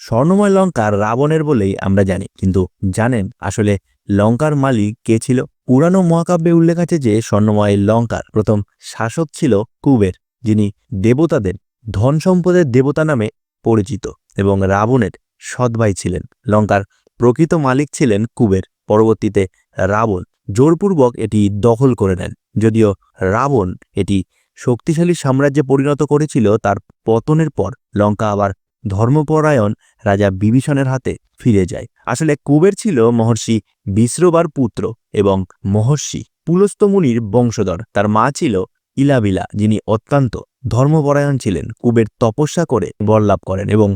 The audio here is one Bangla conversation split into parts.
স্বর্ণময় লঙ্কা রাবণের বলেই আমরা জানি, কিন্তু জানেন আসলে লঙ্কার মালিক কে ছিল? পুরানো মহাকাব্যে উল্লেখ আছে যে স্বর্ণময় লঙ্কার প্রথম শাসক ছিল কুবের, যিনি দেবতাদের ধন সম্পদের দেবতা নামে পরিচিত এবং রাবণের সৎ ভাই ছিলেন। লঙ্কার প্রকৃত মালিক ছিলেন কুবের। পরবর্তীতে রাবণ জোরপূর্বক এটি দখল করে নেন। যদিও রাবণ এটি শক্তিশালী সাম্রাজ্যে পরিণত করেছিল, তার পতনের পর লঙ্কা আবার ধর্মপরায়ণ রাজা বিভীষণের হাতে ফিরে যায়। আসলে কুবের ছিল মহর্ষি বিশ্রবার পুত্র এবং মহর্ষি পুলস্ত্য মুনির বংশধর। তার মা ছিল ইলাবিলা, যিনি অত্যন্ত ধর্মপরায়ণ ছিলেন। কুবের তপস্যা করে বর লাভ করেন এবং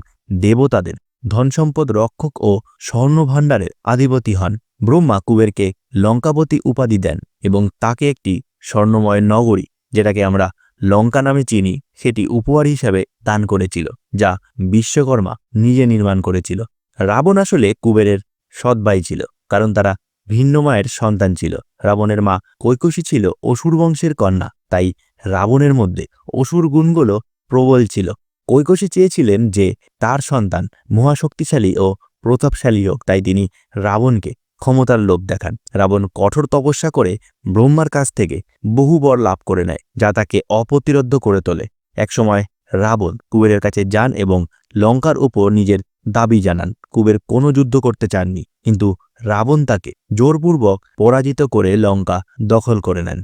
দেবতাদের ধনসম্পদ রক্ষক ও স্বর্ণভাণ্ডারের আধিপতি হন। ব্রহ্মা কুবেরকে লঙ্কাপতি উপাধি দেন এবং তাকে একটি স্বর্ণময় নগরী, যেটাকে আমরা লঙ্কা নামে চিনি, সেটি উপহার হিসাবে দান করেছিল, যা বিশ্বকর্মা নিজে নির্মাণ করেছিল। রাবণ আসলে কুবেরের সৎ ভাই ছিল, কারণ তারা ভিন্ন মায়ের সন্তান ছিল। রাবণের মা কৈকসী ছিল অসুর বংশের কন্যা, তাই রাবণের মধ্যে অসুর গুণগুলো প্রবল ছিল। কৈকসী চেয়েছিলেন যে তার সন্তান মহাশক্তিশালী ও প্রতাপশালী হোক, তাই তিনি রাবণকে ক্ষমতার লোভ দেখান। রাবণ কঠোর তপস্যা করে ব্রহ্মার কাছ থেকে বহু বর লাভ করে নেয়, যা তাকে অপ্রতিরোধ্য করে তোলে। একসময় রাবণ কুবেরের কাছে যান এবং লঙ্কার উপর নিজের দাবি জানান। কুবের কোনো যুদ্ধ করতে চাননি, কিন্তু রাবণ তাকে জোরপূর্বক পরাজিত করে লঙ্কা দখল করে নেন।